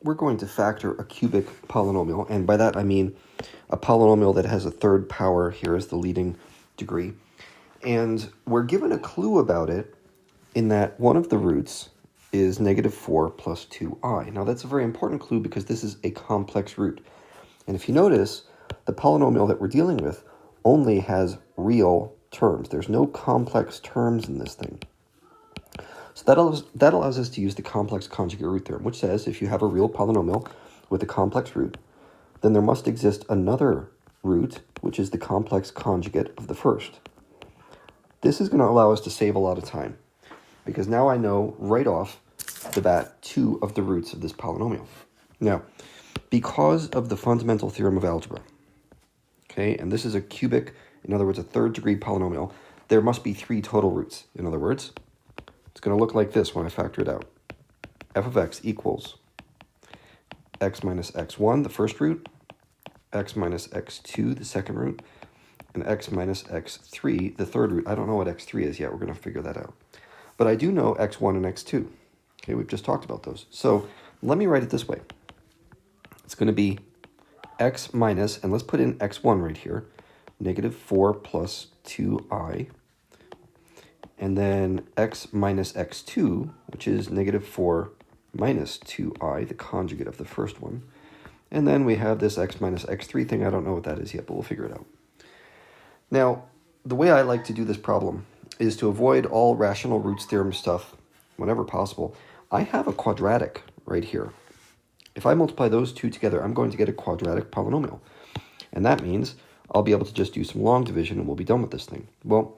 we're going to factor a cubic polynomial, and by that I mean a polynomial that has a third power here as the leading degree. And we're given a clue about it in that one of the roots is -4 plus 2i. Now that's a very important clue because this is a complex root. And if you notice, the polynomial that we're dealing with only has real terms. There's no complex terms in this thing. So that allows us to use the complex conjugate root theorem, which says if you have a real polynomial with a complex root, then there must exist another root, which is the complex conjugate of the first. This is going to allow us to save a lot of time, because now I know right off the bat 2 of the roots of this polynomial. Now, because of the fundamental theorem of algebra, okay, and this is a cubic, in other words, a third degree polynomial, there must be 3 total roots. In other words, it's going to look like this when I factor it out. F of x equals x minus x1, the first root, x minus x2, the second root, and x minus x3, the third root. I don't know what x3 is yet. We're going to figure that out. But I do know x1 and x2. Okay, we've just talked about those. So let me write it this way. It's going to be x minus, and let's put in x1 right here, -4 plus 2i, and then x minus x2, which is -4 minus 2i, the conjugate of the first one. And then we have this x minus x3 thing. I don't know what that is yet, but we'll figure it out. Now, the way I like to do this problem is to avoid all rational roots theorem stuff whenever possible. I have a quadratic right here. If I multiply those two together, I'm going to get a quadratic polynomial. And that means I'll be able to just do some long division and we'll be done with this thing. Well,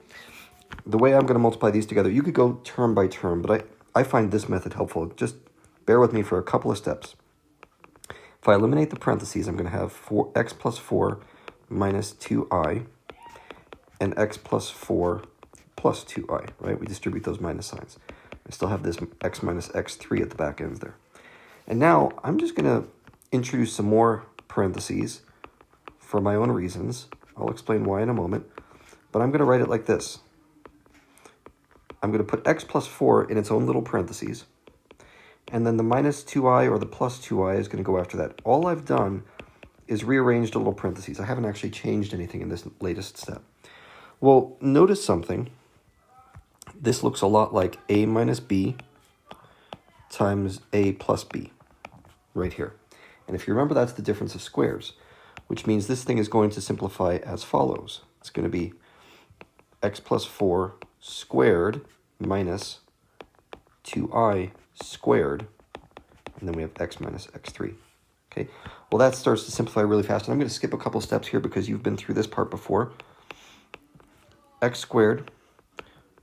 the way I'm going to multiply these together, you could go term by term, but I find this method helpful. Just bear with me for a couple of steps. If I eliminate the parentheses, I'm going to have x plus 4 minus 2i and x plus 4 plus 2i, right? We distribute those minus signs. I still have this x minus x3 at the back ends there. And now I'm just going to introduce some more parentheses for my own reasons. I'll explain why in a moment. But I'm going to write it like this. I'm going to put x plus 4 in its own little parentheses. And then the minus 2i or the plus 2i is going to go after that. All I've done is rearranged a little parentheses. I haven't actually changed anything in this latest step. Well, notice something. This looks a lot like a minus b times a plus b right here. And if you remember, that's the difference of squares, which means this thing is going to simplify as follows. It's going to be x plus 4 squared minus 2i squared, and then we have x minus x3. Okay, well, that starts to simplify really fast, and I'm going to skip a couple steps here because you've been through this part before. X squared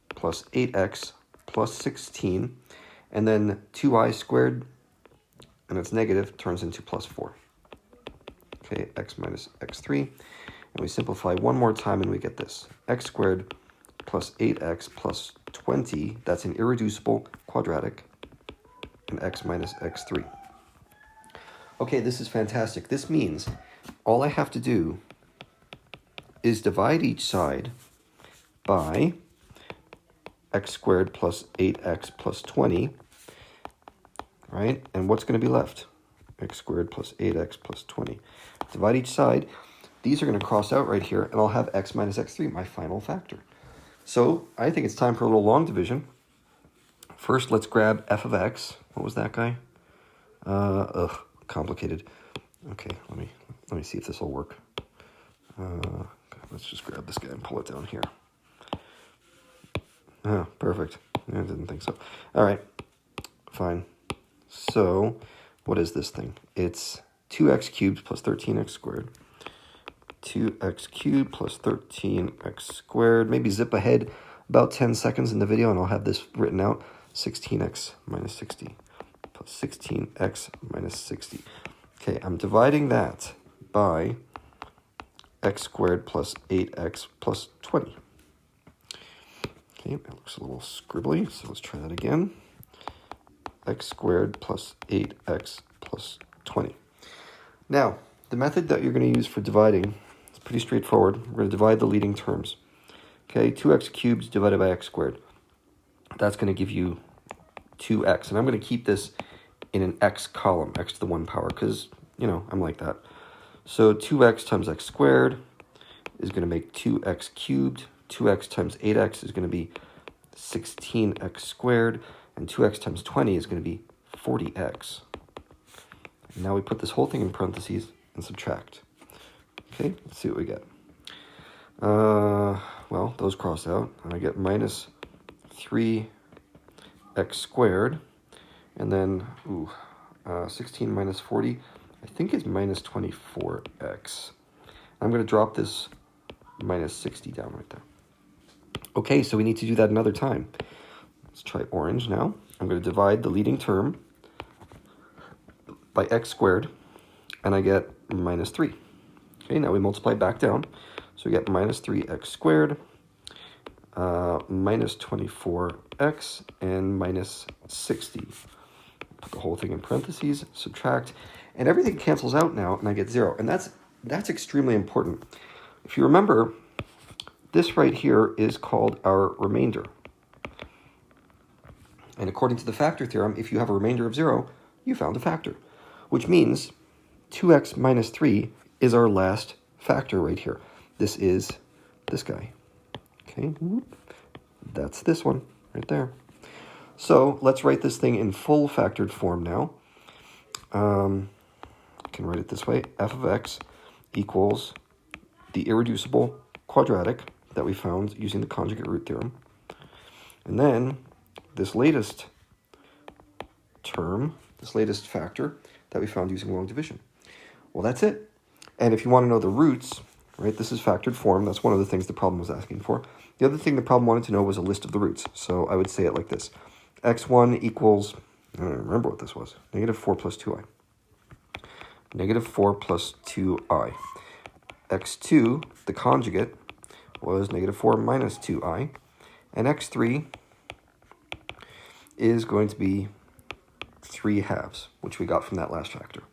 plus 8x plus 16, and then 2i squared, and it's negative, turns into plus 4. Okay, x minus x3, and we simplify one more time and we get this. X squared plus 8x plus 20, that's an irreducible quadratic, and x minus x3. Okay, this is fantastic. This means all I have to do is divide each side by x squared plus 8x plus 20, right? And what's going to be left? X squared plus 8x plus 20. Divide each side. These are going to cross out right here, and I'll have x minus x3, my final factor. So I think it's time for a little long division. First, let's grab f of x. What was that guy? Complicated. Okay, let me see if this will work. Let's just grab this guy and pull it down here. Oh, perfect. I didn't think so. All right, fine. So what is this thing? It's 2x cubed plus 13x squared. 2x cubed plus 13x squared. Maybe zip ahead about 10 seconds in the video and I'll have this written out. 16x minus 60 plus 16x minus 60. Okay, I'm dividing that by x squared plus 8x plus 20. Okay, that looks a little scribbly, so let's try that again. X squared plus 8x plus 20. Now, the method that you're going to use for dividing is pretty straightforward. We're going to divide the leading terms. Okay, 2x cubed divided by x squared. That's going to give you 2x. And I'm going to keep this in an x column, x to the 1 power, because, you know, I'm like that. So 2x times x squared is going to make 2x cubed. 2x times 8x is going to be 16x squared. And 2x times 20 is going to be 40x. And now we put this whole thing in parentheses and subtract. Okay, let's see what we get. Well, those cross out, and I get minus 3x squared. And then, 16 minus 40, I think is minus 24x. I'm going to drop this minus 60 down right there. Okay, so we need to do that another time. Let's try orange now. I'm going to divide the leading term by x squared, and I get minus 3. Okay, now we multiply back down. So we get minus 3x squared, minus 24x, and minus 60. Put the whole thing in parentheses, subtract, and everything cancels out now, and I get 0. And that's extremely important. If you remember, this right here is called our remainder. And according to the factor theorem, if you have a remainder of 0, you found a factor, which means 2x minus 3 is our last factor right here. This is this guy. Okay, that's this one right there. So let's write this thing in full factored form now. I can write it this way. F of x equals the irreducible quadratic that we found using the conjugate root theorem. And then this latest term, this latest factor that we found using long division. Well, that's it. And if you want to know the roots, right, this is factored form. That's one of the things the problem was asking for. The other thing the problem wanted to know was a list of the roots. So I would say it like this. x1 equals, I don't remember what this was, negative 4 plus 2i. Negative 4 plus 2i. x2, the conjugate, was negative 4 minus 2i. And x3 is going to be 3 halves, which we got from that last factor.